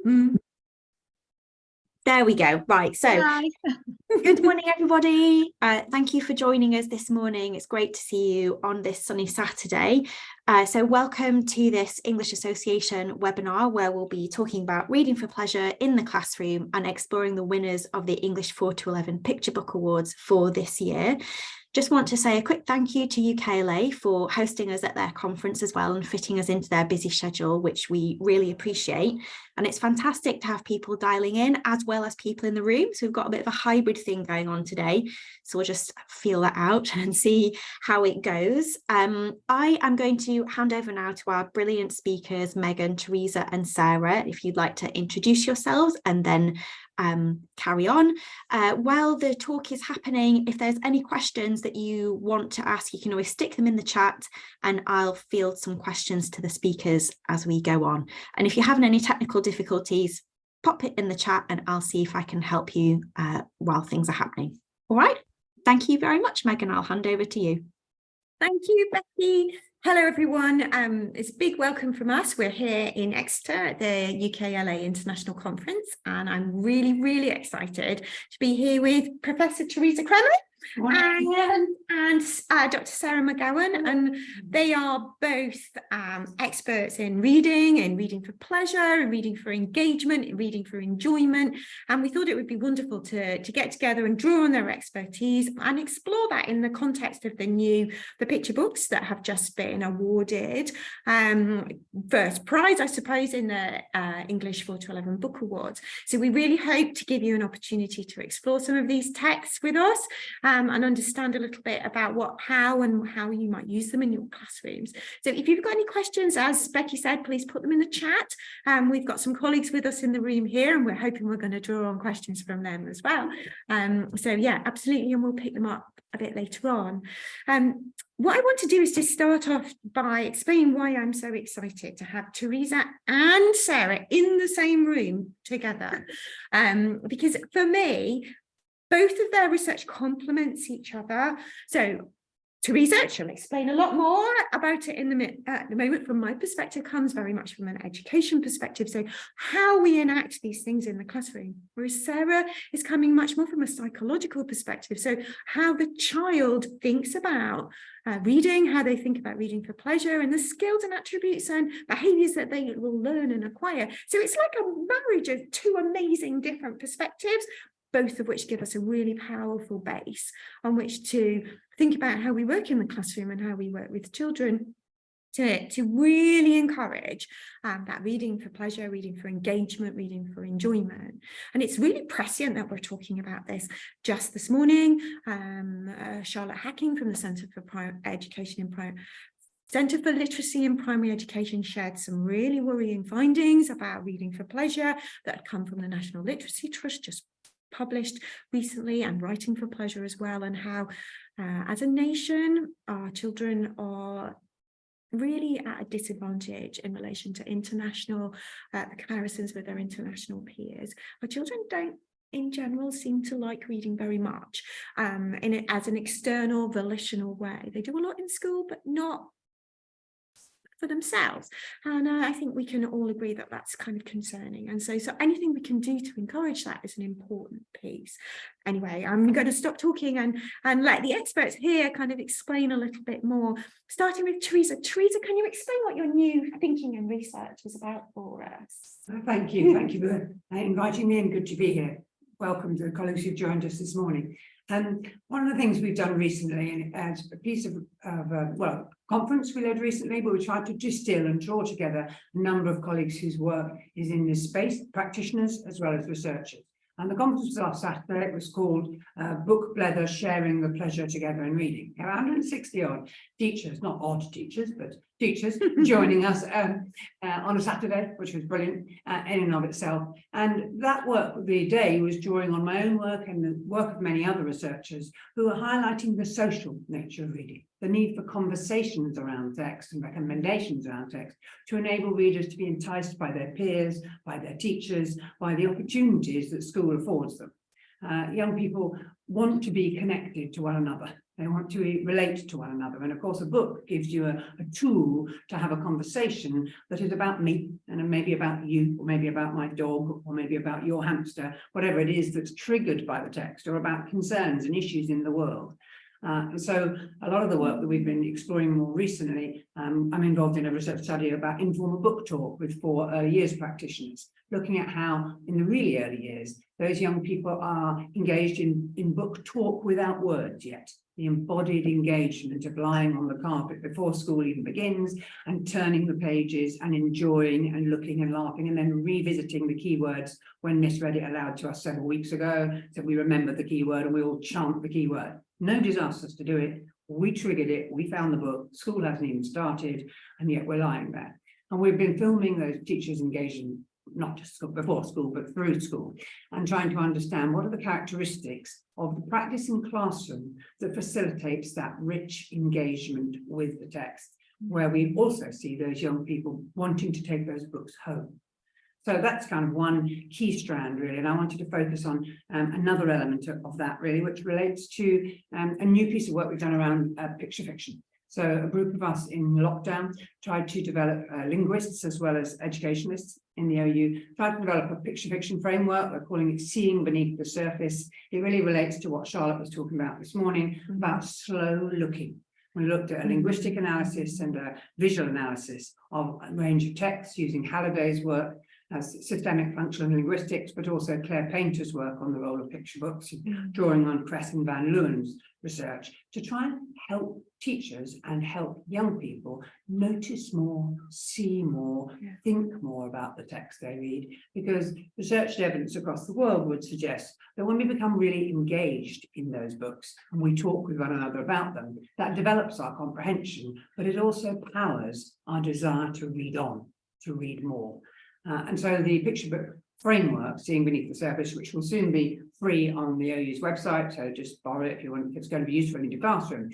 There we go. Right. So good morning, everybody. Thank you for joining us this morning. It's great to see you on this sunny Saturday. So welcome to this English Association webinar, where we'll be talking about reading for pleasure in the classroom and exploring the winners of the English 4 to 11 Picture Book Awards for this year. Just want to say a quick thank you to UKLA for hosting us at their conference as well and fitting us into their busy schedule, which we really appreciate. And it's fantastic to have people dialing in as well as people in the room. So we've got a bit of a hybrid thing going on today. So we'll just feel that out and see how it goes. I am going to hand over now to our brilliant speakers, Megan, Teresa and Sarah, if you'd like to introduce yourselves and then carry on. While the talk is happening, if there's any questions that you want to ask, you can always stick them in the chat and I'll field some questions to the speakers as we go on. And if you're having any technical difficulties, pop it in the chat and I'll see if I can help you while things are happening. All right. Thank you very much, Megan. I'll hand over to you. Thank you, Becky. Hello, everyone. It's a big welcome from us. We're here in Exeter at the UKLA International Conference, and I'm really, really excited to be here with Professor Teresa Kremer and Dr. Sarah McGowan, and they are both experts in reading for pleasure, and reading for engagement, and reading for enjoyment, and we thought it would be wonderful to get together and draw on their expertise and explore that in the context of the picture books that have just been awarded first prize, I suppose, in the English 4 to 11 Book Awards. So we really hope to give you an opportunity to explore some of these texts with us and understand a little bit about how you might use them in your classrooms. So if you've got any questions, as Becky said, please put them in the chat. We've got some colleagues with us in the room here, and we're hoping we're going to draw on questions from them as well. So yeah, absolutely, and we'll pick them up a bit later on. What I want to do is just start off by explaining why I'm so excited to have Teresa and Sarah in the same room together. Because for me, both of their research complements each other. So Teresa, she'll explain a lot more about it at the moment. From my perspective, comes very much from an education perspective. So how we enact these things in the classroom. Whereas Sarah is coming much more from a psychological perspective. So how the child thinks about reading, how they think about reading for pleasure, and the skills and attributes and behaviours that they will learn and acquire. So it's like a marriage of two amazing different perspectives, both of which give us a really powerful base on which to think about how we work in the classroom and how we work with children to really encourage that reading for pleasure, reading for engagement, reading for enjoyment. And it's really prescient that we're talking about this just this morning. Charlotte Hacking from the Centre for Centre for Literacy in Primary Education shared some really worrying findings about reading for pleasure that had come from the National Literacy Trust, just published recently, and writing for pleasure as well, and how as a nation our children are really at a disadvantage in relation to international comparisons with their international peers. Our children don't in general seem to like reading very much as an external volitional way. They do a lot in school, but not for themselves, and I think we can all agree that that's kind of concerning, and so anything we can do to encourage that is an important piece. Anyway, I'm going to stop talking and let the experts here kind of explain a little bit more, starting with Teresa. Teresa, can you explain what your new thinking and research is about for us? Thank you for inviting me, and good to be here. Welcome to the colleagues who've joined us this morning. One of the things we've done recently, and as a piece of conference we led recently, but we tried to distill and draw together a number of colleagues whose work is in this space, practitioners as well as researchers. And the conference was last Saturday. It was called Book Blether, Sharing the Pleasure Together in Reading. 160 odd teachers, not odd teachers, but teachers joining us on a Saturday, which was brilliant in and of itself. And that work of the day was drawing on my own work and the work of many other researchers who are highlighting the social nature of reading, the need for conversations around text and recommendations around text to enable readers to be enticed by their peers, by their teachers, by the opportunities that school affords them. Young people want to be connected to one another. They want to relate to one another. And of course, a book gives you a tool to have a conversation that is about me, and maybe about you, or maybe about my dog, or maybe about your hamster, whatever it is that's triggered by the text, or about concerns and issues in the world. And so a lot of the work that we've been exploring more recently, I'm involved in a research study about informal book talk with 4 early years practitioners, looking at how in the really early years, those young people are engaged in book talk without words yet. The embodied engagement of lying on the carpet before school even begins and turning the pages and enjoying and looking and laughing and then revisiting the keywords when Miss read it aloud to us several weeks ago. So we remembered the keyword and we all chant the keyword. No disasters to do it. We triggered it. We found the book. School hasn't even started, and yet we're lying there. And we've been filming those teachers engaging, not just before school, but through school, and trying to understand what are the characteristics of the practice in classroom that facilitates that rich engagement with the text, where we also see those young people wanting to take those books home. So that's kind of one key strand, really, and I wanted to focus on another element of that, really, which relates to a new piece of work we've done around picture fiction. So a group of us in lockdown tried to develop linguists as well as educationalists in the OU, tried to develop a picture fiction framework. We're calling it Seeing Beneath the Surface. It really relates to what Charlotte was talking about this morning, about slow looking. We looked at a linguistic analysis and a visual analysis of a range of texts using Halliday's work as systemic functional linguistics, but also Claire Painter's work on the role of picture books, drawing on Kress and Van Leeuwen's research to try and help teachers and help young people notice more, see more, think more about the text they read, because research evidence across the world would suggest that when we become really engaged in those books and we talk with one another about them, that develops our comprehension, but it also powers our desire to read on, to read more. And so the picture book framework, Seeing Beneath the Surface, which will soon be free on the OU's website, so just borrow it if you want, if it's going to be useful in your classroom,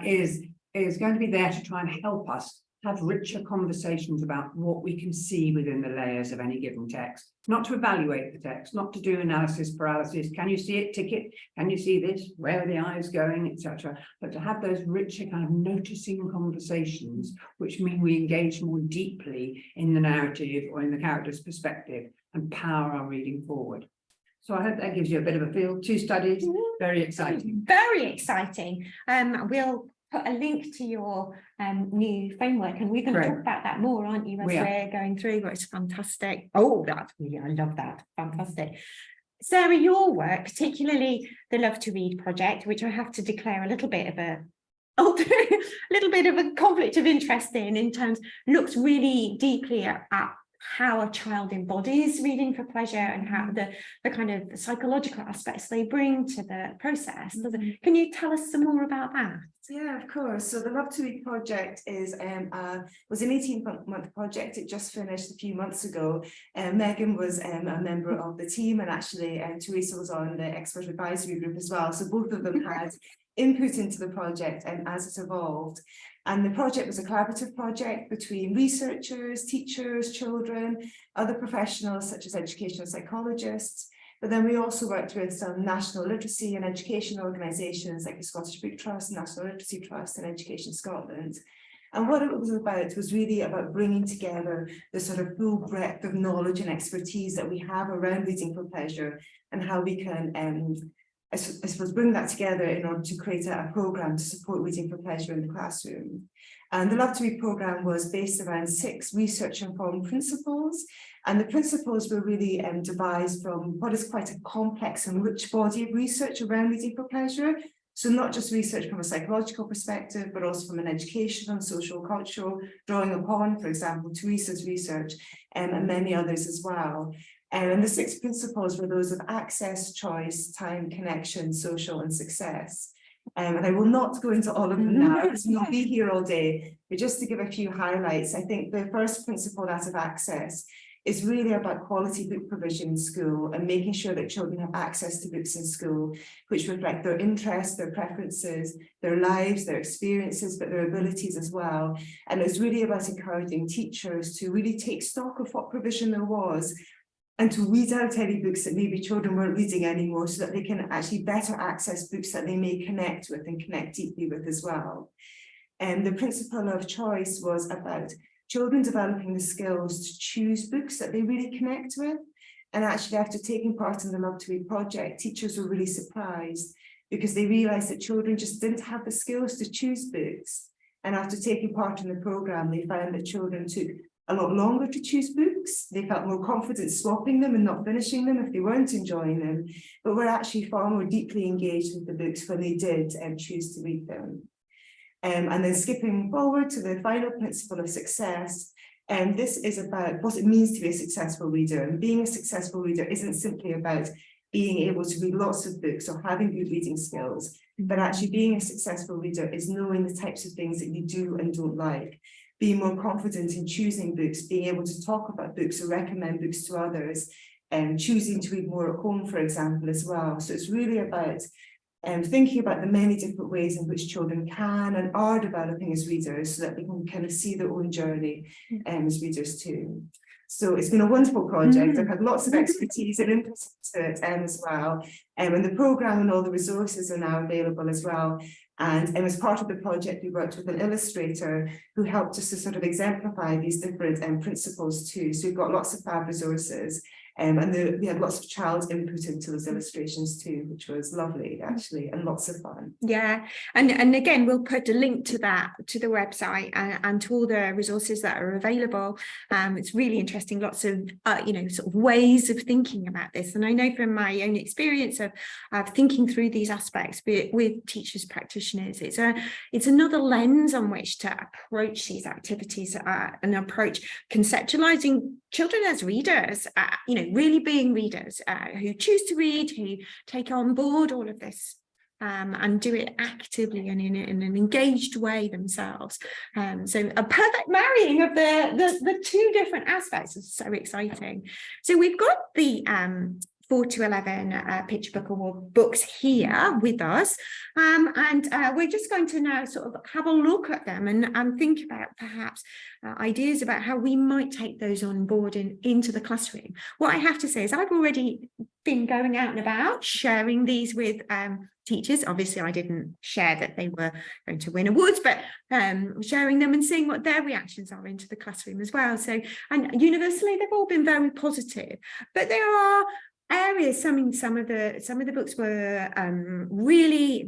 is going to be there to try and help us have richer conversations about what we can see within the layers of any given text, not to evaluate the text, not to do analysis paralysis. Can you see it, tick it? Can you see this? Where are the eyes going, etc.? But to have those richer kind of noticing conversations, which mean we engage more deeply in the narrative or in the character's perspective and power our reading forward. So I hope that gives you a bit of a feel. 2 studies, very exciting. Very exciting. We'll put a link to your new framework, and we're going to talk about that more, aren't you, as we're going through. It's fantastic. Oh, that's really, I love that. Fantastic. Sarah, your work, particularly the Love to Read project, which I have to declare a little bit of a conflict of interest in terms, looks really deeply at how a child embodies reading for pleasure and how the kind of psychological aspects they bring to the process. Can you tell us some more about that? Yeah, of course. So the Love to Read project was an 18-month project. It just finished a few months ago. Megan was a member of the team, and actually Teresa was on the expert advisory group as well. So both of them had input into the project and as it evolved. And the project was a collaborative project between researchers, teachers, children, other professionals such as educational psychologists. But then we also worked with some national literacy and education organisations like the Scottish Book Trust, National Literacy Trust and Education Scotland. And what it was really about bringing together the sort of full breadth of knowledge and expertise that we have around reading for pleasure, and how we can I suppose bring that together in order to create a programme to support reading for pleasure in the classroom. And the Love to Read programme was based around 6 research-informed principles, and the principles were really devised from what is quite a complex and rich body of research around reading for pleasure. So not just research from a psychological perspective, but also from an educational and social cultural, drawing upon, for example, Teresa's research and many others as well. And the 6 principles were those of access, choice, time, connection, social, and success. And I will not go into all of them now, because we'll be here all day. But just to give a few highlights, I think the first principle, that of access, is really about quality book provision in school and making sure that children have access to books in school, which reflect their interests, their preferences, their lives, their experiences, but their abilities as well. And it's really about encouraging teachers to really take stock of what provision there was, and to weed out any books that maybe children weren't reading anymore, so that they can actually better access books that they may connect with and connect deeply with as well. And the principle of choice was about children developing the skills to choose books that they really connect with. And actually, after taking part in the Love to Read project, teachers were really surprised because they realised that children just didn't have the skills to choose books. And after taking part in the programme, they found that children took a lot longer to choose books. They felt more confident swapping them and not finishing them if they weren't enjoying them, but were actually far more deeply engaged with the books when they did choose to read them. And then skipping forward to the final principle of success, and this is about what it means to be a successful reader. And being a successful reader isn't simply about being able to read lots of books or having good reading skills, but actually being a successful reader is knowing the types of things that you do and don't like, being more confident in choosing books, being able to talk about books or recommend books to others, and choosing to read more at home, for example, as well. So it's really about thinking about the many different ways in which children can and are developing as readers, so that they can kind of see their own journey as readers too. So it's been a wonderful project. I've had lots of expertise and input into it as well. And the programme and all the resources are now available as well. And as part of the project, we worked with an illustrator who helped us to sort of exemplify these different principles too. So we've got lots of fab resources. And we had lots of child input into those illustrations too, which was lovely actually, and lots of fun. Yeah, and again, we'll put a link to that, to the website and to all the resources that are available. It's really interesting, lots of sort of ways of thinking about this. And I know from my own experience of thinking through these aspects with teachers, practitioners, it's another lens on which to approach these activities and approach conceptualizing children as readers, really being readers who choose to read, who take on board all of this and do it actively and in an engaged way themselves. So a perfect marrying of the two different aspects is so exciting. So we've got the 4 to 11 Picture Book Award books here with us, and we're just going to now sort of have a look at them and think about perhaps ideas about how we might take those on board into the classroom. What I have to say is I've already been going out and about sharing these with teachers. Obviously I didn't share that they were going to win awards, but sharing them and seeing what their reactions are into the classroom as well. So, and universally they've all been very positive, but there are areas, some of the books were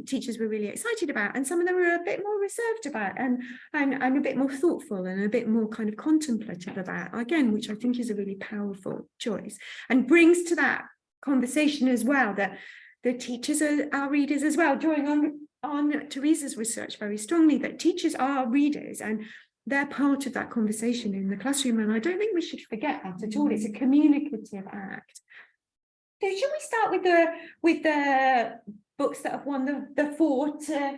teachers were really excited about, and some of them were a bit more reserved about and a bit more thoughtful and a bit more kind of contemplative about, again, which I think is a really powerful choice and brings to that conversation as well that the teachers are our readers as well, drawing on Teresa's research very strongly, that teachers are readers and they're part of that conversation in the classroom. And I don't think we should forget that at all. It's a communicative act. So should we start with the books that have won the 4 to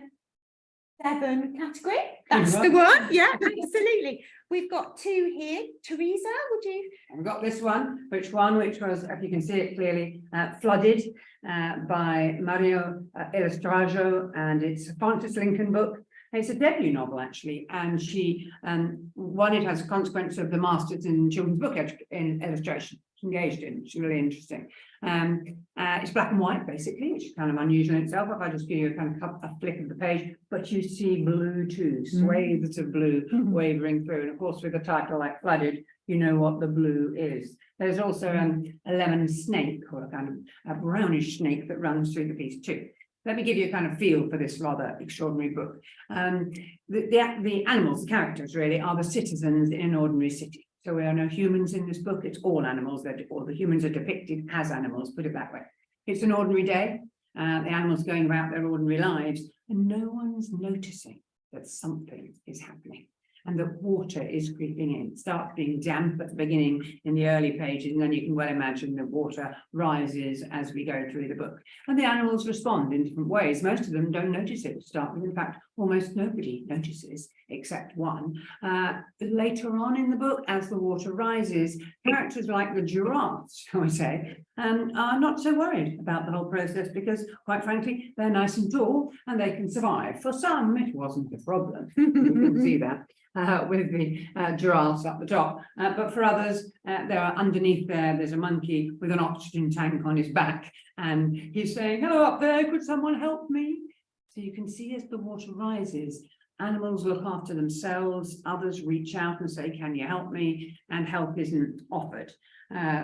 7 category? That's the one. Yeah, absolutely. We've got 2 here. Teresa, would you? I've got this one, which was, if you can see it clearly, Flooded by Mario Illustrajo, and it's a Frances Lincoln book. It's a debut novel, actually, and she won it as a consequence of the Masters in Children's Book in Illustration she's engaged in. It's really interesting. It's black and white, basically, which is kind of unusual in itself. If I just give you a kind of a flick of the page, but you see blue too, swathes of blue wavering through. And of course, with a title like Flooded, you know what the blue is. There's also a lemon snake, or a kind of a brownish snake that runs through the piece too. Let me give you a kind of feel for this rather extraordinary book. The animals, the characters really, are the citizens in an ordinary city. So there are no humans in this book, it's all animals, or the humans are depicted as animals, put it that way. It's an ordinary day, the animals going about their ordinary lives, and no one's noticing that something is happening. And the water is creeping in. It starts being damp at the beginning in the early pages, and then you can well imagine the water rises as we go through the book. And the animals respond in different ways. Most of them don't notice it to start with. In fact, almost nobody notices. except one. Later on in the book, as the water rises, characters like the giraffes, shall we say, are not so worried about the whole process because, quite frankly, they're nice and tall and they can survive. For some, it wasn't a problem. You can see that. With the giraffes up the top, but for others, there are underneath there's a monkey with an oxygen tank on his back, and he's saying, "Hello up there, could someone help me?" So you can see as the water rises, animals look after themselves, others reach out and say, "Can you help me?" And help isn't offered.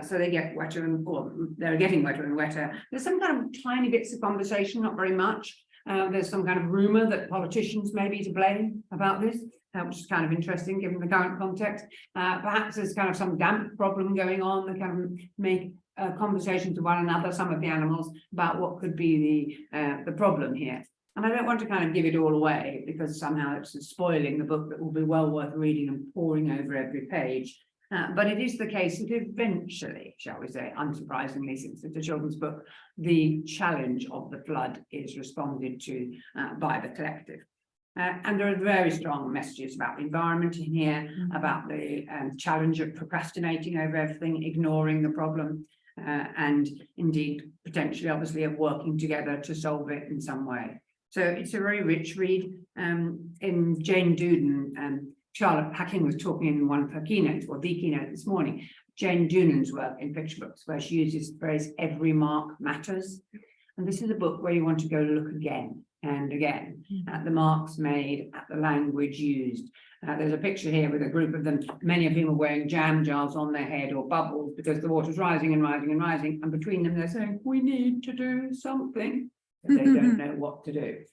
So they get wetter or they're getting wetter and wetter. There's some kind of tiny bits of conversation, not very much. There's some kind of rumor that politicians may be to blame about this, which is kind of interesting given the current context. Perhaps there's kind of some damp problem going on. They kind of make conversations with one another, some of the animals, about what could be the problem here. And I don't want to kind of give it all away because somehow it's spoiling the book that will be well worth reading and poring over every page. But it is the case that eventually, shall we say, unsurprisingly, since it's a children's book, the challenge of the flood is responded to by the collective. And there are very strong messages about the environment in here, about the challenge of procrastinating over everything, ignoring the problem, and indeed, potentially, obviously, of working together to solve it in some way. So it's a very rich read. In Jane Duden, Charlotte Hacking was talking in one of her keynotes, or the keynote this morning, Jane Duden's work in fiction books, where she uses the phrase, "every mark matters." And this is a book where you want to go look again and again at the marks made, at the language used. There's a picture here with a group of them, many of whom are wearing jam jars on their head or bubbles because the water's rising and rising and rising. And between them, they're saying, "We need to do something." But they don't know what to do.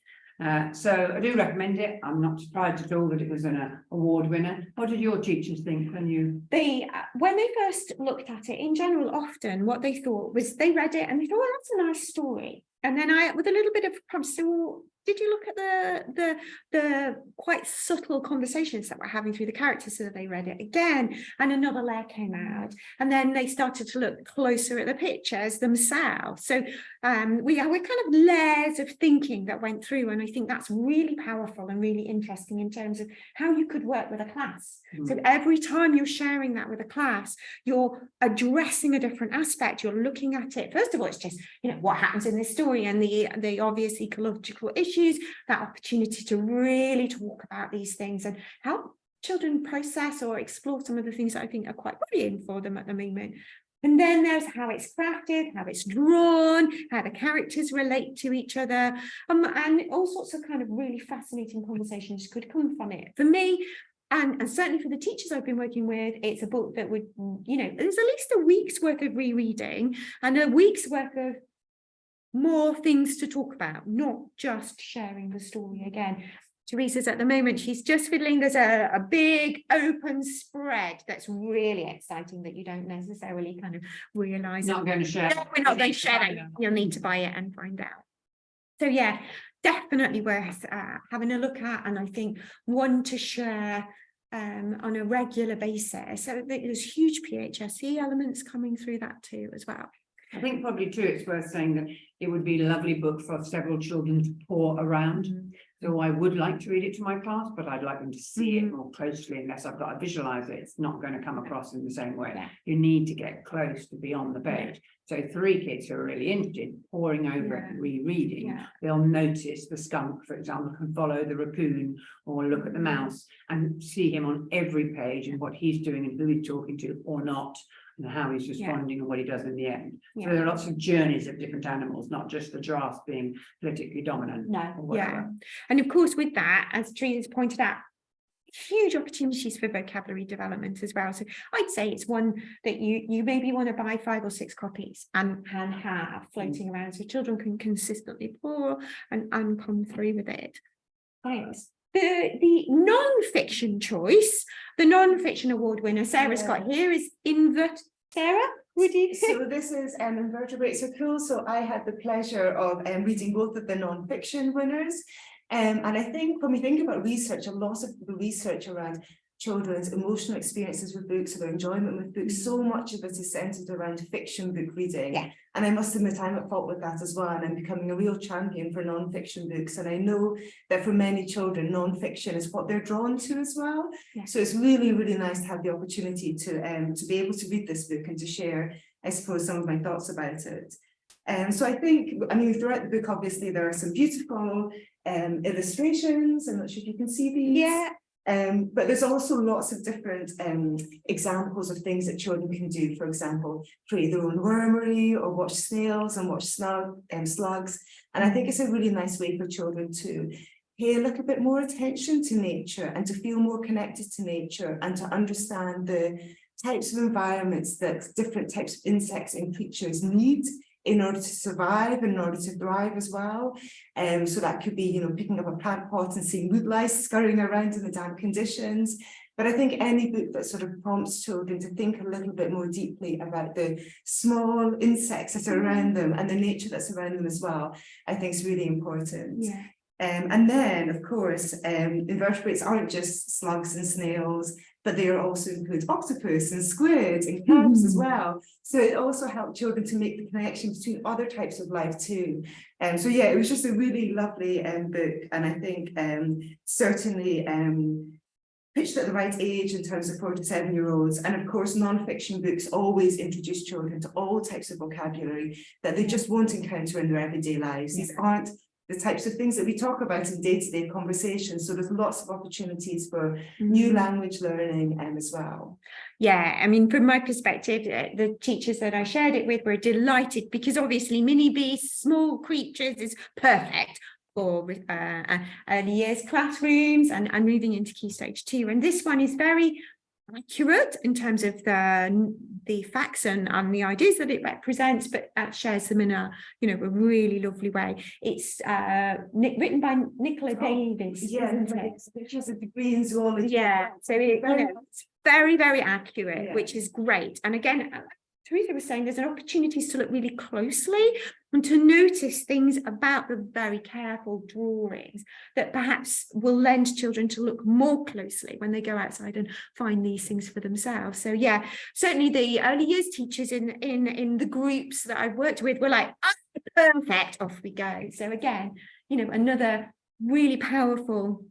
So I do recommend it. I'm not surprised at all that it was an award winner. What did your teachers think when you? When they first looked at it, in general, often what they thought was they read it and they thought, "Oh, that's a nice story." And then with a little bit of prompt, so, well, did you look at the quite subtle conversations that we're having through the characters? So they read it again, and another layer came out, and then they started to look closer at the pictures themselves. So we're kind of layers of thinking that went through, and I think that's really powerful and really interesting in terms of how you could work with a class. So every time you're sharing that with a class, you're addressing a different aspect. You're looking at it. First of all, it's just, what happens in this story and the obvious ecological issues, that opportunity to really talk about these things and help children process or explore some of the things that I think are quite worrying for them at the moment. And then there's how it's crafted, how it's drawn, how the characters relate to each other, and all sorts of kind of really fascinating conversations could come from it. For me, and certainly for the teachers I've been working with, it's a book that would, there's at least a week's worth of rereading and a week's worth of more things to talk about, not just sharing the story again. Teresa's at the moment, she's just fiddling. There's a big open spread that's really exciting that you don't necessarily kind of realise. Not going to share. No, we're not going to share that. You'll need to buy it and find out. So yeah, definitely worth having a look at, and I think one to share on a regular basis. So there's huge PHSE elements coming through that too as well. I think probably too, it's worth saying that it would be a lovely book for several children to pour around. So I would like to read it to my class, but I'd like them to see it more closely. Unless I've got to visualize it, it's not going to come across in the same way. You need to get close to be on the page. So 3 kids who are really interested, poring over it and rereading, they'll notice the skunk, for example, can follow the raccoon or look at the mouse and see him on every page and what he's doing and who he's talking to or not, and how he's responding and what he does in the end. So there are lots of journeys of different animals, not just the giraffe being politically dominant. And of course, with that, as Teresa's pointed out, huge opportunities for vocabulary development as well. So I'd say it's one that you maybe want to buy 5 or 6 copies and have floating around so children can consistently pour and come through with it. Thanks. The non-fiction choice, the non-fiction award winner Sarah's got here is Invert. Sarah, would you? So this is Invertebrate Circle. So I had the pleasure of reading both of the non-fiction winners. And I think when we think about research, a lot of the research around children's emotional experiences with books, or their enjoyment with books. So much of it is centered around fiction book reading. Yeah. And I must admit I'm at fault with that as well, and I'm becoming a real champion for non-fiction books. And I know that for many children, non-fiction is what they're drawn to as well. Yeah. So it's really, really nice to have the opportunity to be able to read this book and to share, I suppose, some of my thoughts about it. So I think, I mean, throughout the book, obviously, there are some beautiful illustrations. I'm not sure if you can see these. Yeah. But there's also lots of different examples of things that children can do. For example, create their own wormery, or watch snails and watch slugs. And I think it's a really nice way for children to pay a little bit more attention to nature and to feel more connected to nature and to understand the types of environments that different types of insects and creatures need in order to survive, in order to thrive as well. So that could be, you know, picking up a plant pot and seeing wood lice scurrying around in the damp conditions. But I think any book that sort of prompts children to think a little bit more deeply about the small insects that are around them and the nature that's around them as well, I think is really important. Yeah. And then, of course, invertebrates aren't just slugs and snails, but they also include octopus and squid and crabs as well. So it also helped children to make the connection between other types of life too. So yeah, it was just a really lovely book, and I think certainly pitched at the right age in terms of 4 to 7-year-olds. And of course, non-fiction books always introduce children to all types of vocabulary that they just won't encounter in their everyday lives. These aren't the types of things that we talk about in day-to-day conversations. So there's lots of opportunities for new language learning as well. Yeah, I mean, from my perspective, the teachers that I shared it with were delighted, because obviously mini beasts, small creatures, is perfect for early years classrooms and moving into Key Stage 2. And this one is very accurate in terms of the facts and the ideas that it represents, but shares them in a, you know, a really lovely way. It's written by Nicola Davis. Yeah, she has a degree in zoology. Yeah, so it's very, very accurate, which is great. And again, Teresa was saying there's an opportunity to look really closely and to notice things about the very careful drawings that perhaps will lend children to look more closely when they go outside and find these things for themselves. So yeah, certainly the early years teachers in the groups that I've worked with were like, oh, perfect, off we go. So again, you know, another really powerful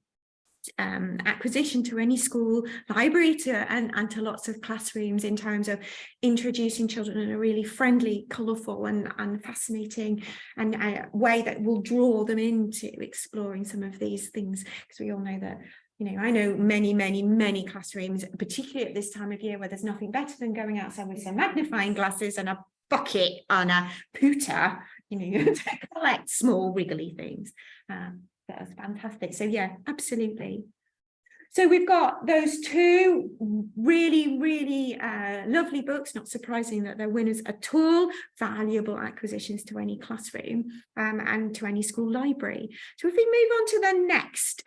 acquisition to any school library and to lots of classrooms in terms of introducing children in a really friendly, colourful and fascinating and way that will draw them into exploring some of these things, because we all know that, you know, I know many classrooms, particularly at this time of year, where there's nothing better than going outside with some magnifying glasses and a bucket and a pooter, you know, to collect small wiggly things. That was fantastic. So yeah, absolutely. So we've got those two really lovely books, not surprising that they're winners at all, valuable acquisitions to any classroom and to any school library. So if we move on to the next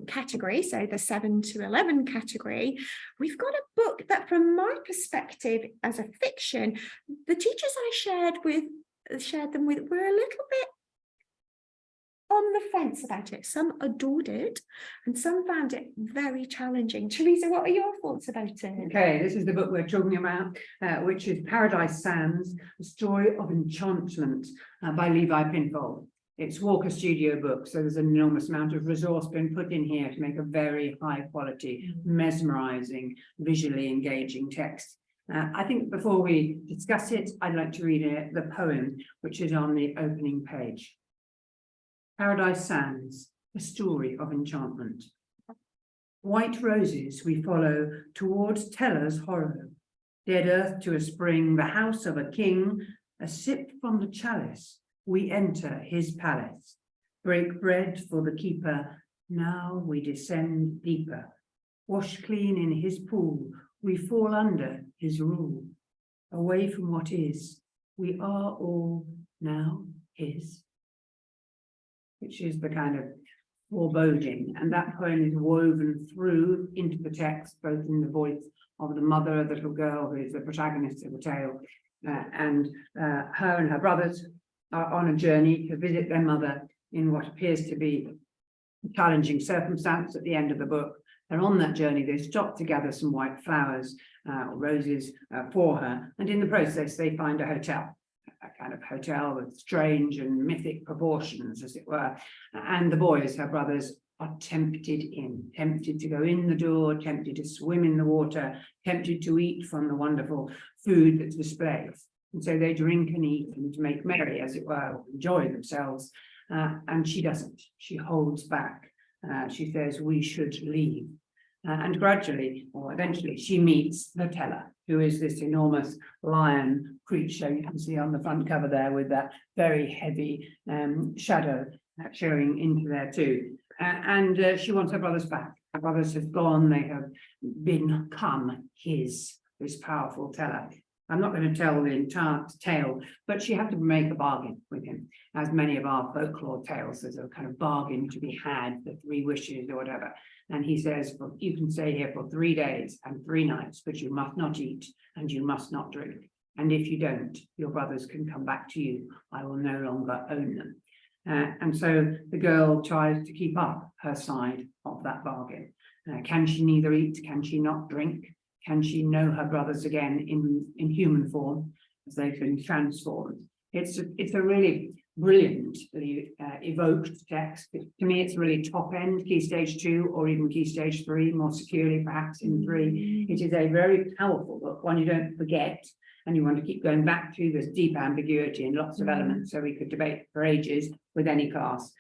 category, so the 7 to 11 category, we've got a book that, from my perspective as a fiction, the teachers I shared them with were a little bit on the fence about it. Some adored it and some found it very challenging. Teresa, what are your thoughts about it? Okay, this is the book we're talking about, which is Paradise Sands, A Story of Enchantment by Levi Pinfold. It's Walker Studio book, so there's an enormous amount of resource been put in here to make a very high quality, mesmerizing, visually engaging text. I think before we discuss it, I'd like to read the poem, which is on the opening page. Paradise Sands, A Story of Enchantment. White roses we follow towards Teller's horror. Dead earth to a spring, the house of a king, a sip from the chalice, we enter his palace. Break bread for the keeper, now we descend deeper. Wash clean in his pool, we fall under his rule. Away from what is, we are all now his. Which is the kind of foreboding, and that poem is woven through into the text, both in the voice of the mother of the little girl, who is the protagonist of the tale, and her and her brothers are on a journey to visit their mother in what appears to be a challenging circumstance at the end of the book, And on that journey, they stop to gather some white flowers, or roses for her. And in the process, they find a hotel, a kind of hotel with strange and mythic proportions, as it were. And the boys, her brothers, are tempted to go in the door, tempted to swim in the water, tempted to eat from the wonderful food that's displayed. And so they drink and eat and to make merry, as it were, or enjoy themselves. And she doesn't. She holds back. She says, we should leave. And gradually, or eventually, she meets the teller, who is this enormous lion creature you can see on the front cover there, with that very heavy shadow showing into there too. And she wants her brothers back. Her brothers have gone. They have become this powerful teller. I'm not going to tell the entire tale, but she had to make a bargain with him. As many of our folklore tales, there's a kind of bargain to be had, the 3 wishes or whatever. And he says, well, you can stay here for 3 days and 3 nights, but you must not eat and you must not drink. And if you don't, your brothers can come back to you. I will no longer own them. And so the girl tries to keep up her side of that bargain. Can she neither eat? Can she not drink? Can she know her brothers again in human form as they've been transformed? It's a really brilliantly evoked text. To me, it's really top end, Key Stage 2 or even Key Stage 3, more securely perhaps in 3. It is a very powerful book, one you don't forget, and you want to keep going back to this deep ambiguity and lots of elements, so we could debate for ages with any class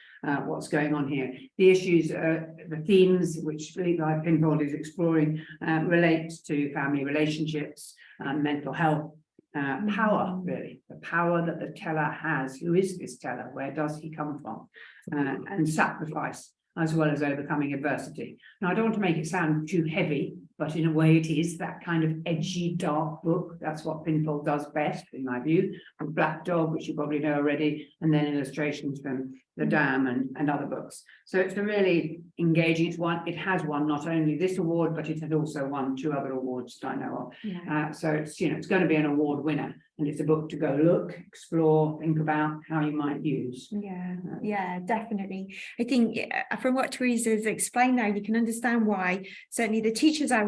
what's going on here. The issues, the themes which Levi Pinfold is exploring relate to family relationships, mental health, power, really, the power that the teller has. Who is this teller? Where does he come from? And sacrifice, as well as overcoming adversity. Now, I don't want to make it sound too heavy, but in a way it is that kind of edgy, dark book. That's what Pinfold does best, in my view. And Black Dog, which you probably know already, and then illustrations from The Dam and other books. So it's a really engaging. It has won not only this award, but it had also won 2 other awards that I know of. Yeah. So it's, it's going to be an award winner, and it's a book to go look, explore, think about how you might use. Yeah, definitely. I think from what Teresa's explained now, you can understand why certainly the teachers I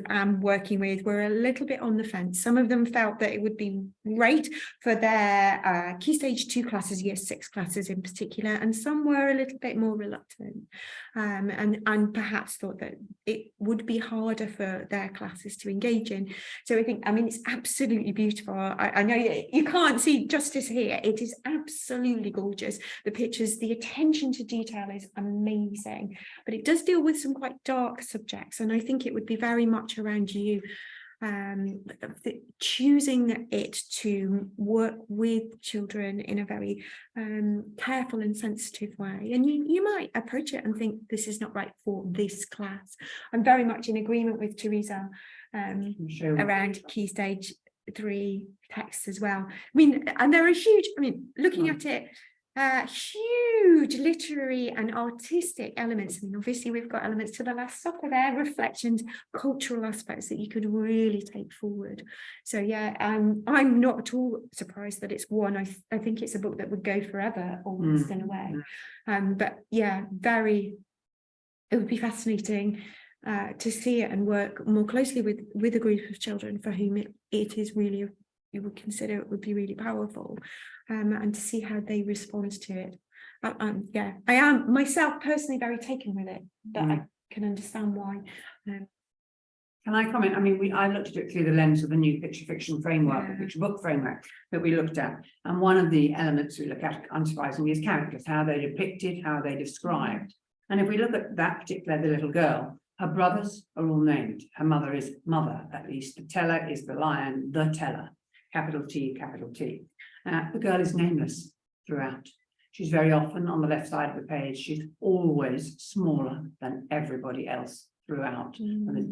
am working with were a little bit on the fence. Some of them felt that it would be great for their Key Stage 2 classes, Year 6 classes in particular, and some were a little bit more reluctant, and perhaps thought that it would be harder for their classes to engage in. So I think, it's absolutely beautiful. I know you can't see justice here. It is absolutely gorgeous. The pictures, the attention to detail is amazing, but it does deal with some quite dark subjects, and I think it would be very much around you choosing it to work with children in a very careful and sensitive way. And you might approach it and think this is not right for this class. I'm very much in agreement with Teresa around Key Stage 3 texts as well. And there are huge, looking at it, huge literary and artistic elements. Obviously we've got elements to the Last Supper there, reflections, cultural aspects that you could really take forward. So yeah, I'm not at all surprised that it's won. I think it's a book that would go forever, almost in a way. But yeah, it would be fascinating to see it and work more closely with a group of children for whom it is really, you would consider it would be really powerful, and to see how they respond to it. Yeah, I am myself personally very taken with it, but I can understand why. Can I comment? I looked at it through the lens of the new picture fiction framework, the picture book framework that we looked at. And one of the elements we look at, unsurprisingly, is characters, how they're depicted, how they're described. And if we look at that particular, the little girl, her brothers are all named. Her mother is Mother, at least. The teller is the lion, the teller. Capital T, capital T. The girl is nameless throughout. She's very often on the left side of the page. She's always smaller than everybody else throughout. And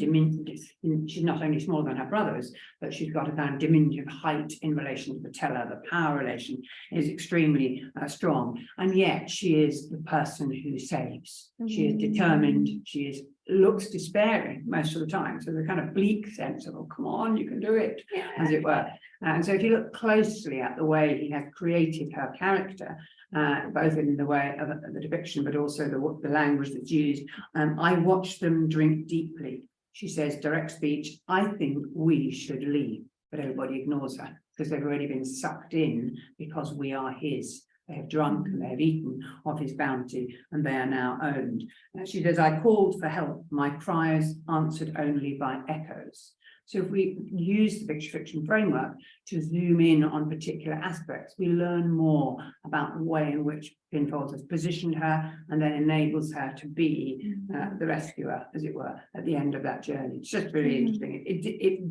she's not only smaller than her brothers, but she's got a kind of diminutive height in relation to the teller. The power relation is extremely strong. And yet she is the person who saves. She is determined. She is looks despairing most of the time. So the kind of bleak sense of, oh, come on, you can do it, as it were. And so if you look closely at the way he has created her character, both in the way of the depiction, but also the language that's used, I watch them drink deeply. She says, direct speech, I think we should leave, but everybody ignores her because they've already been sucked in because we are his. They have drunk and they have eaten of his bounty and they are now owned. She says, I called for help. My cries answered only by echoes. So if we use the picture fiction framework to zoom in on particular aspects, we learn more about the way in which Penfold has positioned her and then enables her to be the rescuer, as it were, at the end of that journey. It's just really interesting. It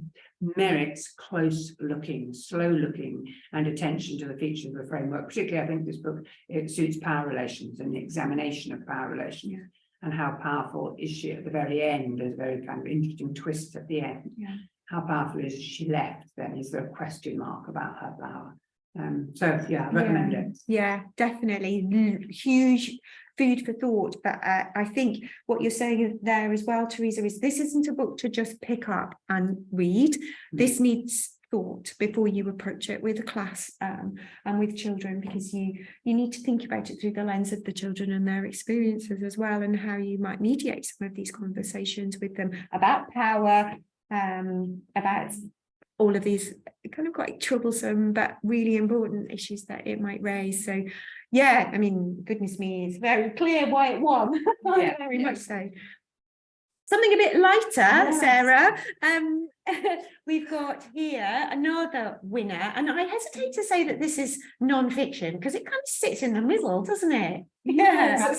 merits close looking, slow looking, and attention to the features of the framework. Particularly, I think this book, it suits power relations and the examination of power relations. Yeah. And how powerful is she at the very end? There's a very kind of interesting twist at the end. Yeah. How powerful is she left? Then is there a question mark about her power? So yeah, I recommend it. Yeah, definitely. Huge food for thought. But I think what you're saying there as well, Teresa, is this isn't a book to just pick up and read. This needs thought before you approach it with a class and with children, because you need to think about it through the lens of the children and their experiences as well, and how you might mediate some of these conversations with them about power, about all of these kind of quite troublesome but really important issues that it might raise. So yeah, I mean, goodness me, it's very clear why it won. Yeah, very much so. Something a bit lighter, Sarah. We've got here another winner, and I hesitate to say that this is non-fiction because it kind of sits in the middle, doesn't it? Yeah.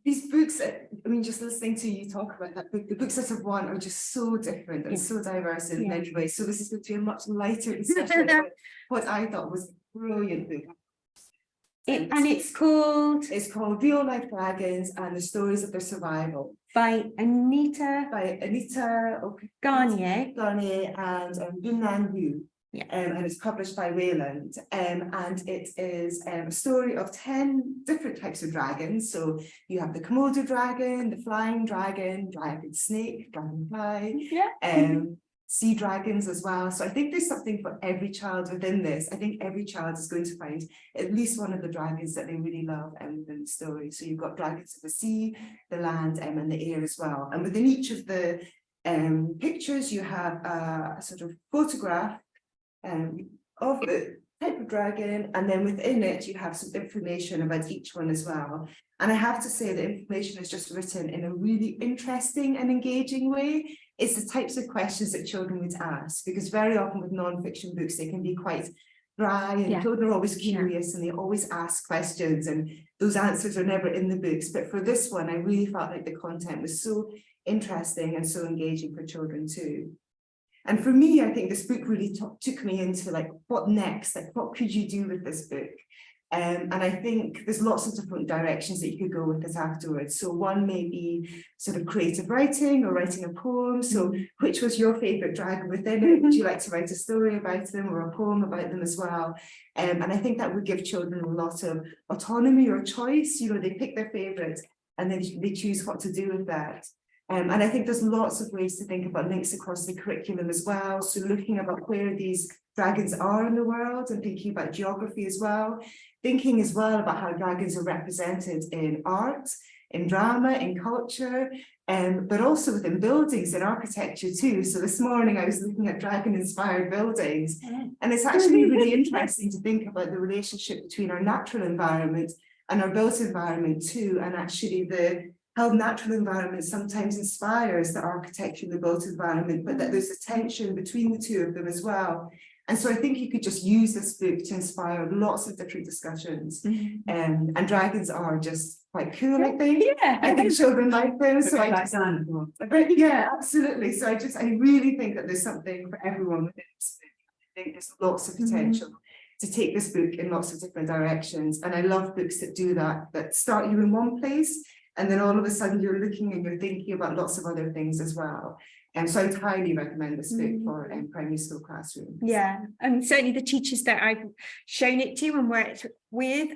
These books, I mean, just listening to you talk about that book, the books that have won are just so different and so diverse in many ways. So this is going to be a much lighter discussion about what I thought was a brilliant book. It's called Real Life Dragons and the Stories of Their Survival by Anita Garnier and Yunnan Liu. Yeah. And it's published by Wayland, and it is a story of 10 different types of dragons. So you have the Komodo dragon, the flying dragon, dragon snake, dragonfly, sea dragons as well. So I think there's something for every child within this. I think every child is going to find at least one of the dragons that they really love within the story. So you've got dragons of the sea, the land, and the air as well. And within each of the pictures, you have a sort of photograph of the type of dragon, and then within it you have some information about each one as well. And I have to say the information is just written in a really interesting and engaging way. It's the types of questions that children would ask, because very often with non-fiction books they can be quite dry, and children are always curious and they always ask questions, and those answers are never in the books. But for this one, I really felt like the content was so interesting and so engaging for children too. And for me, I think this book really took me into like, what next? Like, what could you do with this book? And I think there's lots of different directions that you could go with this afterwards. So one may be sort of creative writing or writing a poem. So which was your favorite dragon within it? Would you like to write a story about them or a poem about them as well? And I think that would give children a lot of autonomy or choice. You know, they pick their favorite and then they choose what to do with that. And I think there's lots of ways to think about links across the curriculum as well. So looking about where these dragons are in the world and thinking about geography as well. Thinking as well about how dragons are represented in art, in drama, in culture, but also within buildings and architecture too. So this morning I was looking at dragon-inspired buildings, and it's actually really interesting to think about the relationship between our natural environment and our built environment too, and actually how natural environment sometimes inspires the architecture and the built environment, but that there's a tension between the two of them as well. And so I think you could just use this book to inspire lots of different discussions. And dragons are just quite cool, I think. Yeah. I think children like them. So yeah, absolutely. So I really think that there's something for everyone within this book. I think there's lots of potential to take this book in lots of different directions. And I love books that do that start you in one place, and then all of a sudden you're looking and you're thinking about lots of other things as well. So I would highly recommend this book for primary school classrooms. Yeah, and certainly the teachers that I've shown it to and worked with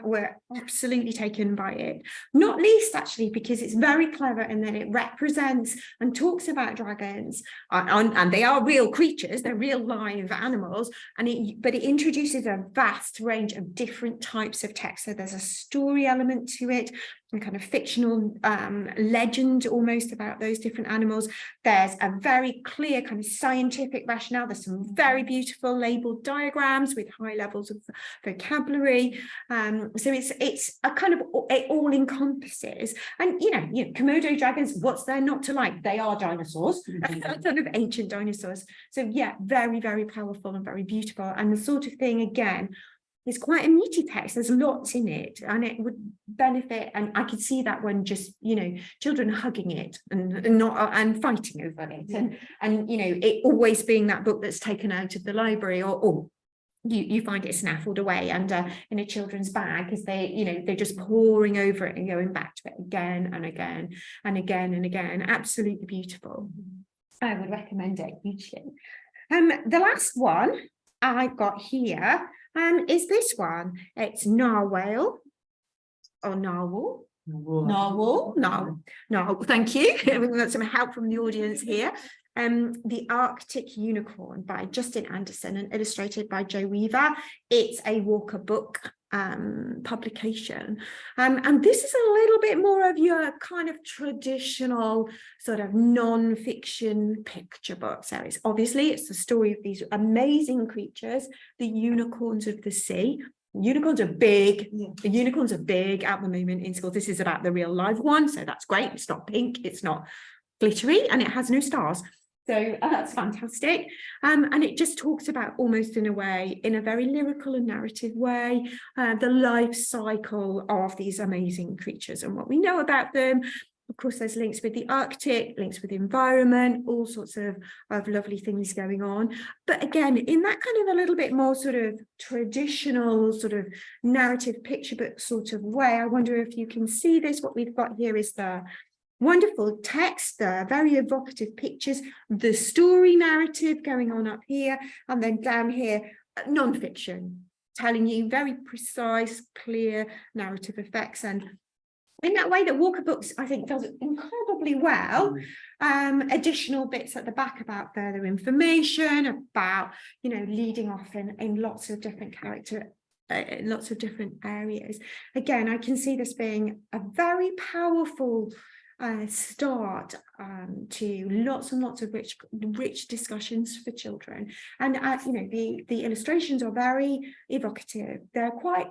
were absolutely taken by it. Not least actually because it's very clever in that it represents and talks about dragons, and they are real creatures, they're real live animals, but it introduces a vast range of different types of text. So there's a story element to it, and kind of fictional legend almost about those different animals. There's a very clear kind of scientific rationale. There's some very beautiful labeled diagrams with high levels of vocabulary. So it's a kind of, it all encompasses. And you know, Komodo dragons, what's there not to like? They are dinosaurs, sort of ancient dinosaurs. So yeah, very, very powerful and very beautiful. And the sort of thing, again, it's quite a meaty text. There's lots in it, and it would benefit. And I could see that when just, children hugging it and fighting over it, and it always being that book that's taken out of the library, or you find it snaffled away under in a children's bag because they're just poring over it and going back to it again and again and again and again. Absolutely beautiful. I would recommend it hugely. The last one I've got here is this one. It's Narwhal or Narwhal. No, thank you. We've got some help from the audience here. The Arctic Unicorn by Justin Anderson and illustrated by Joe Weaver. It's a Walker book publication. And this is a little bit more of your kind of traditional sort of non-fiction picture book. So it's the story of these amazing creatures, the unicorns of the sea. Unicorns are big. Yeah. The unicorns are big at the moment in school. This is about the real live one, so that's great. It's not pink, it's not glittery, and it has no stars. So that's fantastic. And it just talks about, almost in a way, in a very lyrical and narrative way, the life cycle of these amazing creatures and what we know about them. Of course, there's links with the Arctic, links with the environment, all sorts of lovely things going on. But again, in that kind of a little bit more sort of traditional sort of narrative picture book sort of way, I wonder if you can see this. What we've got here is the wonderful text, the very evocative pictures, the story narrative going on up here, and then down here, non-fiction, telling you very precise, clear narrative effects. And in that way that Walker Books, I think, does it incredibly well. Additional bits at the back about further information, about, leading off in lots of different lots of different areas. Again, I can see this being a very powerful start to lots and lots of rich discussions for children. And the illustrations are very evocative. They're quite,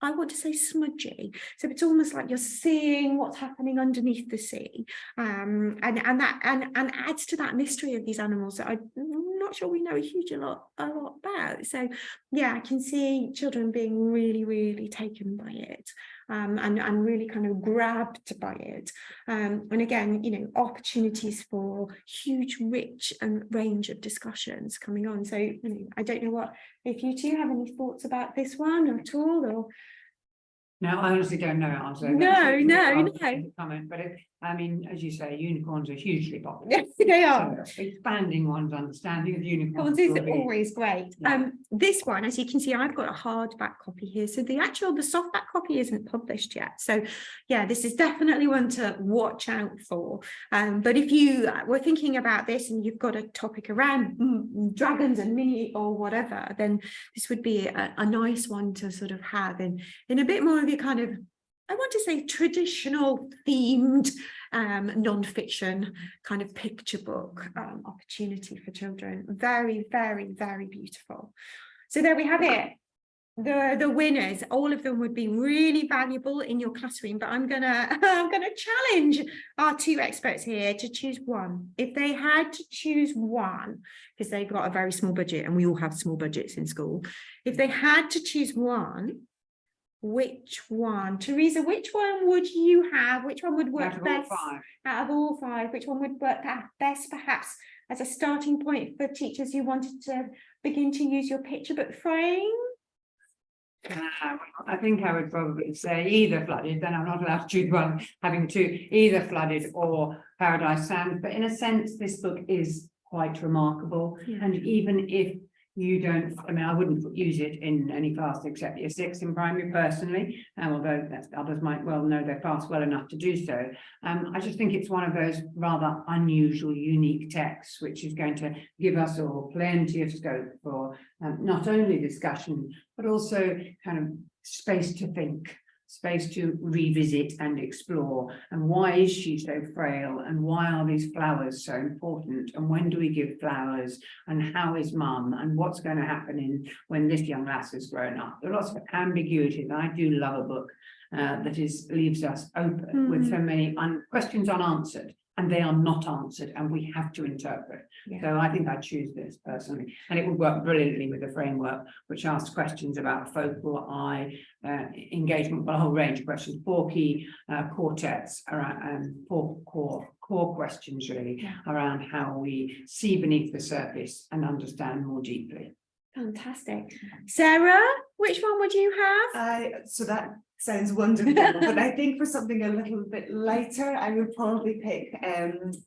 I want to say, smudgy. So it's almost like you're seeing what's happening underneath the sea, and adds to that mystery of these animals that I'm not sure we know a lot about. So yeah, I can see children being really, really taken by it, and really kind of grabbed by it. And again, opportunities for huge, rich and range of discussions coming on. So I don't know if you two have any thoughts about this one at all, or. No, I honestly don't know. Answer. No. Comment, but as you say, unicorns are hugely popular. Yes, they are. So expanding one's understanding of unicorns is always great. Yeah. This one, as you can see, I've got a hardback copy here. So the softback copy isn't published yet. So yeah, this is definitely one to watch out for. But if you were thinking about this and you've got a topic around dragons and mini or whatever, then this would be a nice one to sort of have in a bit more of your kind of, I want to say, traditional themed non-fiction kind of picture book opportunity for children. Very, very, very beautiful. So there we have it. The winners, all of them would be really valuable in your classroom, but I'm gonna challenge our two experts here to choose one. If they had to choose one, because they've got a very small budget and we all have small budgets in school, if they had to choose one, which one? Teresa, which one would you have? Which one would work best out of all five? Which one would work best, perhaps, as a starting point for teachers who wanted to begin to use your picture book frame? I think I would probably say either flooded, then I'm not allowed to choose one, having to either flooded or Paradise Sands. But in a sense, this book is quite remarkable. Yeah. And even if you don't, I mean, I wouldn't use it in any class except year 6 in primary personally, although others might well know their class well enough to do so. I just think it's one of those rather unusual, unique texts, which is going to give us all plenty of scope for not only discussion, but also kind of space to think, space to revisit and explore. And why is she so frail? And why are these flowers so important? And when do we give flowers? And how is mum? And what's going to happen when this young lass has grown up? There are lots of ambiguities. I do love a book that leaves us open with so many questions unanswered. And they are not answered, and we have to interpret. Yeah. So I think I'd choose this personally, and it would work brilliantly with the framework, which asks questions about focal eye engagement, a whole range of questions, 4 key quartets around 4 core questions really around how we see beneath the surface and understand more deeply. Fantastic. Sarah, which one would you have? So that sounds wonderful, but I think for something a little bit lighter, I would probably pick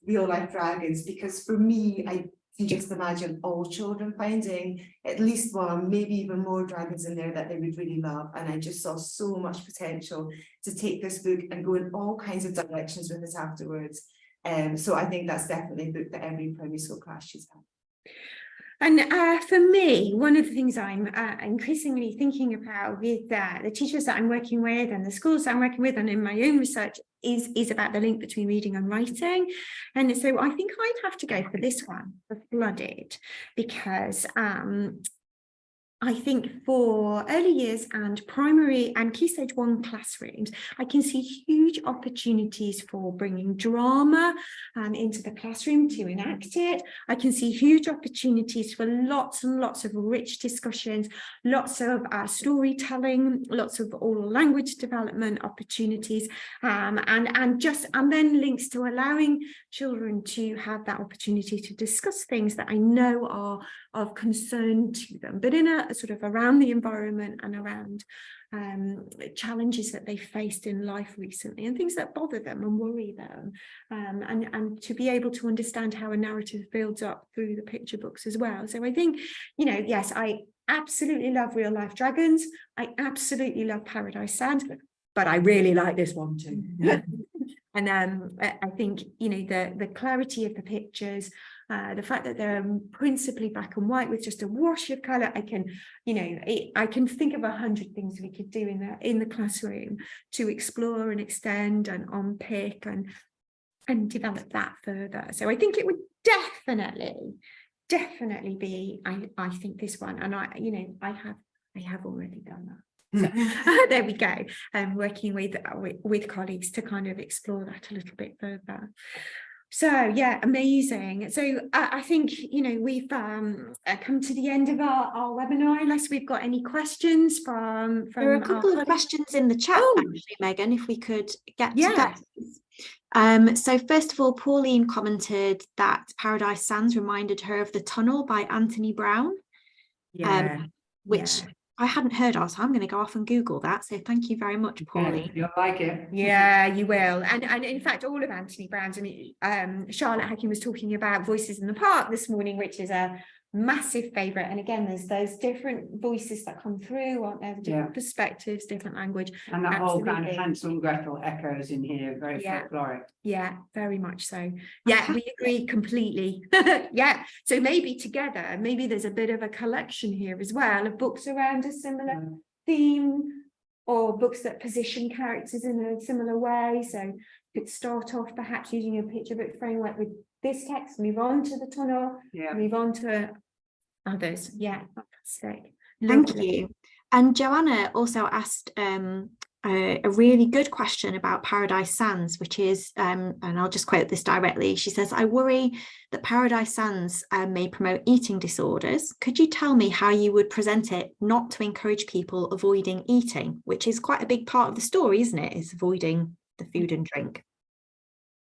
Real Life Dragons, because for me, I can just imagine all children finding at least one, maybe even more dragons in there that they would really love. And I just saw so much potential to take this book and go in all kinds of directions with it afterwards. So I think that's definitely a book that every primary school class should have. And for me, one of the things I'm increasingly thinking about with the teachers that I'm working with and the schools that I'm working with and in my own research is about the link between reading and writing. And so I think I'd have to go for this one, for Flooded, because I think for early years and primary and Key Stage 1 classrooms, I can see huge opportunities for bringing drama into the classroom to enact it. I can see huge opportunities for lots and lots of rich discussions, lots of storytelling, lots of oral language development opportunities, and then links to allowing children to have that opportunity to discuss things that I know are of concern to them, but in a sort of around the environment and around challenges that they faced in life recently and things that bother them and worry them, and to be able to understand how a narrative builds up through the picture books as well. So I think, yes, I absolutely love Real Life Dragons. I absolutely love Paradise Sands, but I really like this one too. And I think, the clarity of the pictures, the fact that they're principally black and white with just a wash of color, I can think of 100 things we could do in the classroom to explore and extend and unpick and develop that further. So I think it would definitely be, I think, this one, and I have already done that. So there we go. Working with colleagues to kind of explore that a little bit further. So yeah, amazing. So I think we've come to the end of our webinar, unless we've got any questions from there are a couple of questions in the chat, actually, Megan, if we could get to those. So first of all, Pauline commented that Paradise Sands reminded her of The Tunnel by Anthony Brown, which I hadn't heard of, so I'm going to go off and Google that. So thank you very much, Pauline. You'll like it. Yeah, you will. And in fact, all of Anthony Brown's. I mean, Charlotte Hacking was talking about Voices in the Park this morning, which is a massive favourite. And again, there's those different voices that come through, aren't there? Different perspectives, different language. And that whole kind of Hansel and Gretel echoes in here, very folkloric. Yeah, very much so. Yeah, we agree completely. So maybe together, maybe there's a bit of a collection here as well of books around a similar theme, or books that position characters in a similar way. So you could start off perhaps using a picture book framework with this text, move on to The Tunnel, move on to others. Yeah, fantastic. Thank you. And Joanna also asked a really good question about Paradise Sands, which is, and I'll just quote this directly. She says, "I worry that Paradise Sands may promote eating disorders. Could you tell me how you would present it not to encourage people avoiding eating?" Which is quite a big part of the story, isn't it? Is avoiding the food and drink.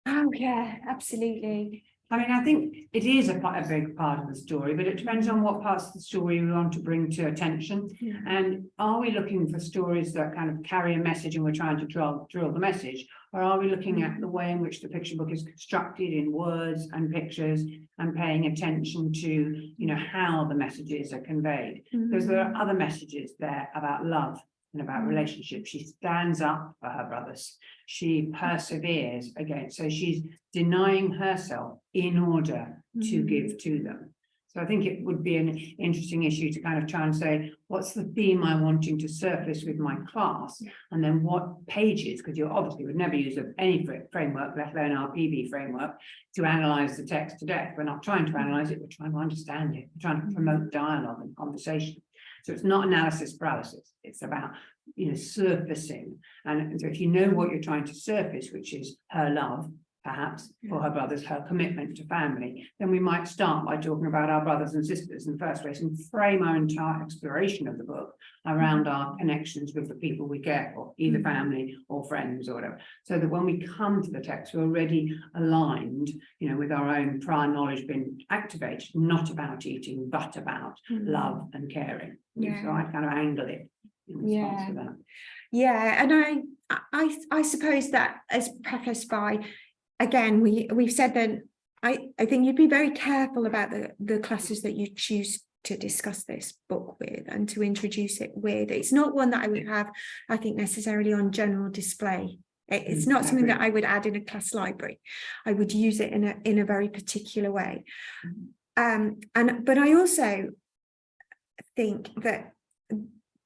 Oh yeah, absolutely. I mean, I think it is a big part of the story, but it depends on what parts of the story we want to bring to attention. Yeah. And are we looking for stories that kind of carry a message and we're trying to drill the message? Or are we looking at the way in which the picture book is constructed in words and pictures and paying attention to, you know, how the messages are conveyed? Because there are other messages there about love and about relationships. She stands up for her brothers. She perseveres again. So she's denying herself in order to give to them. So I think it would be an interesting issue to kind of try and say, what's the theme I'm wanting to surface with my class? And then what pages, because you obviously would never use any framework, let alone our PB framework, to analyze the text to death. We're not trying to analyze it, we're trying to understand it. We're trying to promote dialogue and conversation. So it's not analysis paralysis. It's about, you know, surfacing. And so if you know what you're trying to surface, which is her love, perhaps, for her brothers, her commitment to family, then we might start by talking about our brothers and sisters in the first place and frame our entire exploration of the book around our connections with the people we care for, either family or friends or whatever. So that when we come to the text, we're already aligned, you know, with our own prior knowledge being activated, not about eating, but about love and caring. Yeah. So I kind of angle it in response to that. Yeah, and I suppose that as prefaced by, again, we've said that I think you'd be very careful about the classes that you choose to discuss this book with and to introduce it with. It's not one that I would have, I think, necessarily on general display. It's not something that I would add in a class library. I would use it in a very particular way. But I also think that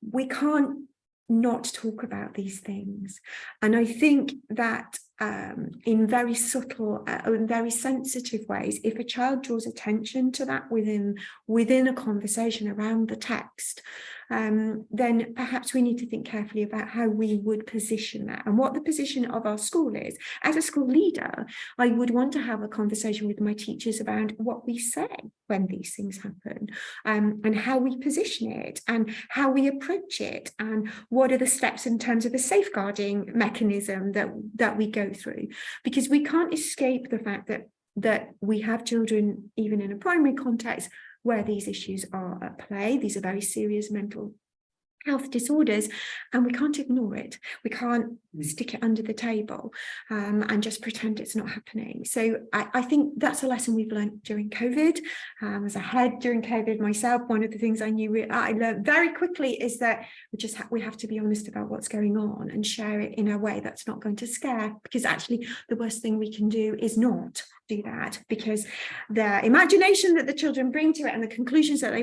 we can't not talk about these things. And I think that in very subtle and very sensitive ways, if a child draws attention to that within a conversation around the text, then perhaps we need to think carefully about how we would position that and what the position of our school is. As a school leader, I would want to have a conversation with my teachers around what we say when these things happen, and how we position it and how we approach it, and what are the steps in terms of a safeguarding mechanism that we go through, because we can't escape the fact that we have children, even in a primary context, where these issues are at play. These are very serious mental health disorders, and we can't ignore it. We can't stick it under the table and just pretend it's not happening. So I think that's a lesson we've learned during COVID. As a head during COVID myself, one of the things I learned very quickly is that we have to be honest about what's going on and share it in a way that's not going to scare, because actually the worst thing we can do is not do that, because the imagination that the children bring to it and the conclusions that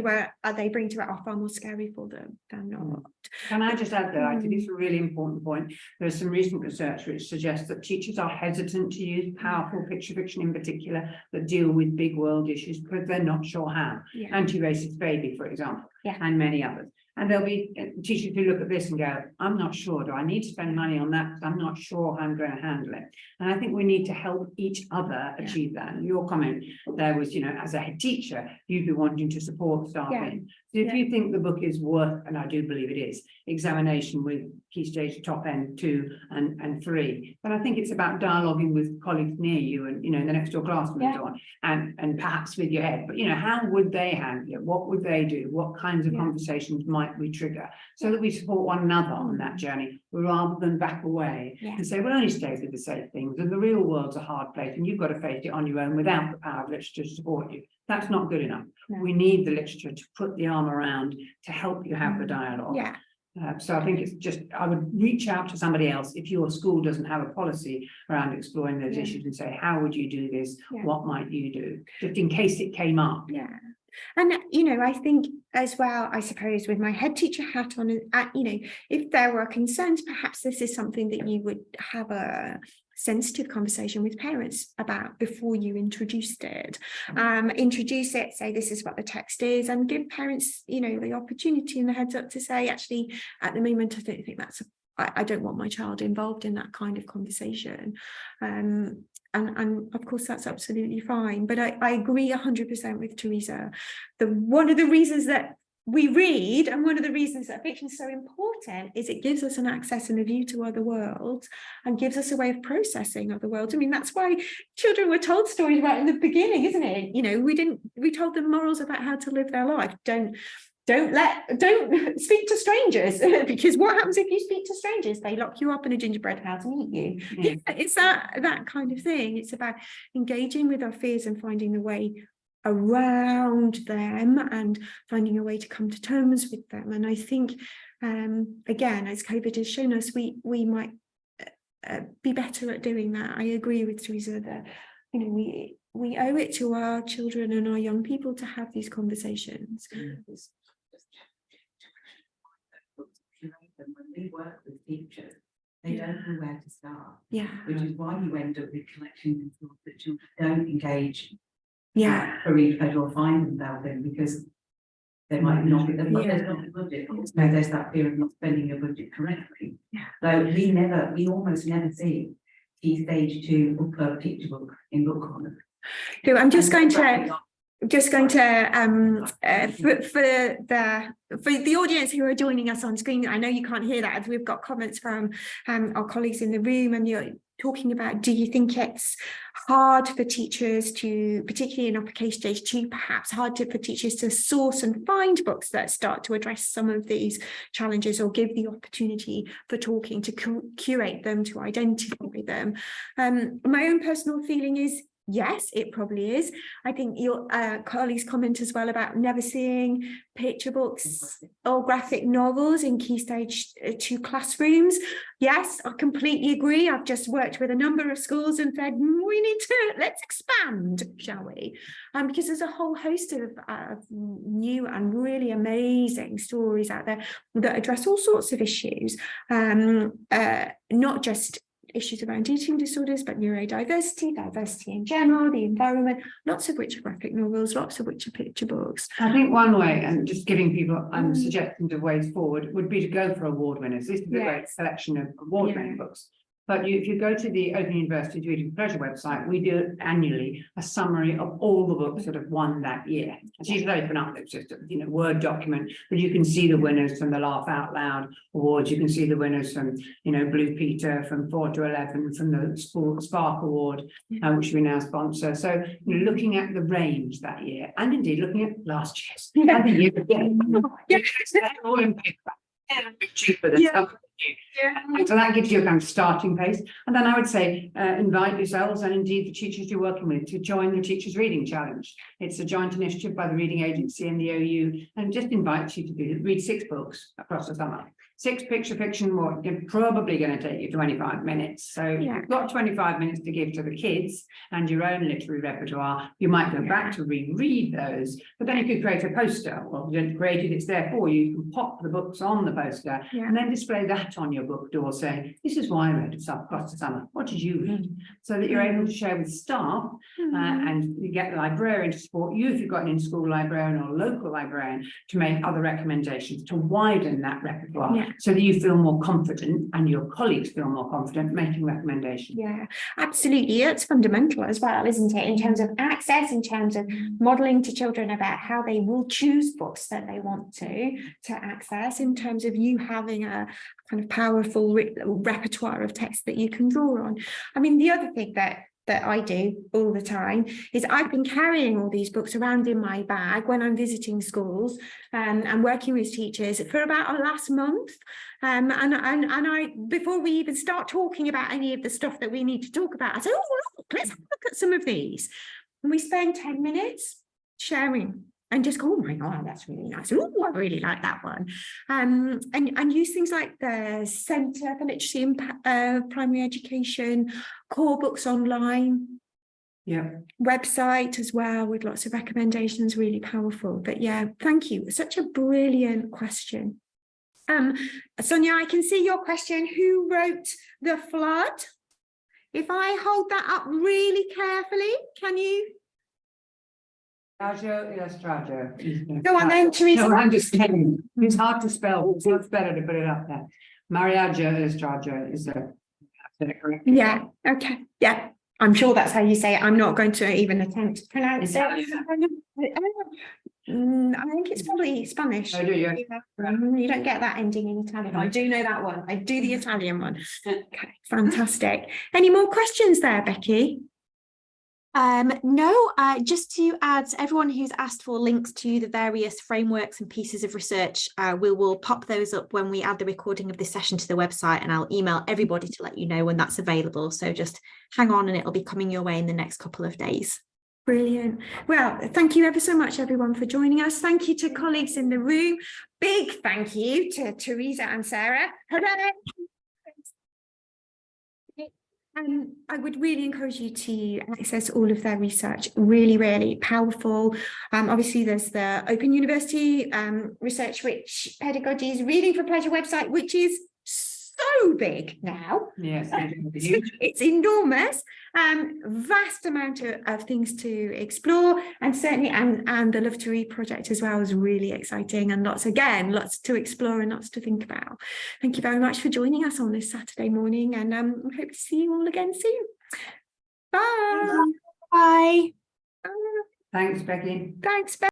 they bring to it are far more scary for them than not. Can I just add that I think it's a really important point. There's some recent research which suggests that teachers are hesitant to use powerful picture fiction in particular that deal with big world issues because they're not sure how. Yeah. Anti-racist baby, for example, and many others. And there'll be teachers who look at this and go, I'm not sure, do I need to spend money on that? Because I'm not sure how I'm going to handle it. And I think we need to help each other achieve that. And your comment there was, you know, as a head teacher, you'd be wanting to support staff in. So if you think the book is worth, and I do believe it is, examination with Key Stage top end 2 and 3, then I think it's about dialoguing with colleagues near you and, you know, in the next door classroom and so on, and perhaps with your head. But, you know, how would they handle it? What would they do? What kinds of conversations might we trigger, so that we support one another on that journey rather than back away and say, well, only stay with the safe things, and the real world's a hard place and you've got to face it on your own without the power of literature to support you. That's not good enough. We need the literature to put the arm around to help you have the dialogue. So I think it's just, I would reach out to somebody else if your school doesn't have a policy around exploring those issues and say, how would you do this? What might you do? Just in case it came up. And, you know, I think as well, I suppose with my head teacher hat on, you know, if there were concerns, perhaps this is something that you would have a sensitive conversation with parents about before you introduced it. Introduce it, say this is what the text is, and give parents, you know, the opportunity and the heads up to say, actually, at the moment, I don't think I don't want my child involved in that kind of conversation. And of course, that's absolutely fine. But I agree 100% with Teresa. One of the reasons that we read, and one of the reasons that fiction is so important is it gives us an access and a view to other worlds and gives us a way of processing other worlds. I mean, that's why children were told stories right in the beginning, isn't it? You know, we told them morals about how to live their life. Don't speak to strangers, because what happens if you speak to strangers? They lock you up in a gingerbread house and eat you. Yeah. It's that kind of thing. It's about engaging with our fears and finding a way around them and finding a way to come to terms with them. And I think again, as COVID has shown us, we might be better at doing that. I agree with Teresa that, you know, we owe it to our children and our young people to have these conversations. When we work with teachers, they don't know where to start. Yeah. Which is why you end up with collections and schools that children don't engage. Yeah. For each pleasure or find themselves in, because they might not be, there's not the budget. Also, there's that fear of not spending your budget correctly. Yeah. So we almost never see Key Stage 2 book club picture book in book corner. So I'm just going to for the audience who are joining us on screen, I know you can't hear that as we've got comments from our colleagues in the room, and you're talking about, do you think it's hard for teachers to, particularly in upper Key Stage 2, perhaps for teachers to source and find books that start to address some of these challenges, or give the opportunity for talking to curate them, to identify them? My own personal feeling is yes, it probably is. I think your colleagues comment as well about never seeing picture books or graphic novels in Key Stage 2 classrooms. Yes, I completely agree. I've just worked with a number of schools and said, let's expand, shall we? Because there's a whole host of new and really amazing stories out there that address all sorts of issues, not just issues around eating disorders, but neurodiversity, diversity in general, the environment, lots of which are graphic novels, lots of which are picture books. I think one way, and just giving people suggestions of ways forward, would be to go for award winners. This is a great selection of award winning books. But if you go to the Open University Reading Pleasure website, we do annually a summary of all the books that have won that year. It's usually open up, it's just a Word document, but you can see the winners from the Laugh Out Loud Awards. You can see the winners from Blue Peter, from 4 to 11, from the Spark Award, which we now sponsor. So looking at the range that year, and indeed looking at last year's, and the year again, they're all in paper. A bit cheaper than some. So that gives you a kind of starting pace. And then I would say invite yourselves, and indeed the teachers you're working with, to join the Teachers Reading Challenge. It's a joint initiative by the Reading Agency and the OU, and just invites you to read 6 books across the summer. 6 picture fiction, probably going to take you 25 minutes. So you've got 25 minutes to give to the kids and your own literary repertoire. You might go back to reread those, but then you could create a poster. Well, you don't create it, it's there for you. You can pop the books on the poster and then display that on your book door, saying, this is why I read across the summer. What did you read? So that you're able to share with staff and you get the librarian to support you if you've got an in-school librarian or a local librarian to make other recommendations to widen that repertoire. So that you feel more confident and your colleagues feel more confident making recommendations. Yeah, absolutely. It's fundamental as well, isn't it? In terms of access, in terms of modelling to children about how they will choose books that they want to access, in terms of you having a kind of powerful repertoire of text that you can draw on. I mean, the other thing that I do all the time is I've been carrying all these books around in my bag when I'm visiting schools and working with teachers for about our last month. And I, before we even start talking about any of the stuff that we need to talk about, I say, oh, look, let's have a look at some of these. And we spend 10 minutes sharing and just go, oh my God, that's really nice. Oh, I really like that one. And use things like the Centre for Literacy and Primary Education, Core Books Online website as well, with lots of recommendations, really powerful. But yeah, thank you. Such a brilliant question. Sonia, I can see your question. Who wrote The Flood? If I hold that up really carefully, can you? Strajo Illustrajo. Go on then, Teresa. No, I'm just kidding. It's hard to spell, so it's better to put it up there. Mariajo Illustrajo is correct. Yeah, okay. Yeah, I'm sure that's how you say it. I'm not going to even attempt to pronounce it. I think it's probably Spanish. Oh, do you? You don't get that ending in Italian. I do know that one. I do the Italian one. Okay, fantastic. Any more questions there, Becky? No, just to add, everyone who's asked for links to the various frameworks and pieces of research, we will pop those up when we add the recording of this session to the website, and I'll email everybody to let you know when that's available. So just hang on and it'll be coming your way in the next couple of days. Brilliant. Well, thank you ever so much, everyone, for joining us. Thank you to colleagues in the room. Big thank you to Teresa and Sarah. I would really encourage you to access all of their research. Really, really powerful. Obviously, there's the Open University Research Rich Pedagogies Reading for Pleasure website, which is so big now. Yes, it's huge. It's enormous. Vast amount of things to explore, and certainly and the Love to Read project as well is really exciting, and lots to explore and lots to think about. Thank you very much for joining us on this Saturday morning, and I hope to see you all again soon. Bye. Bye. Thanks, Becky. Thanks, Becky.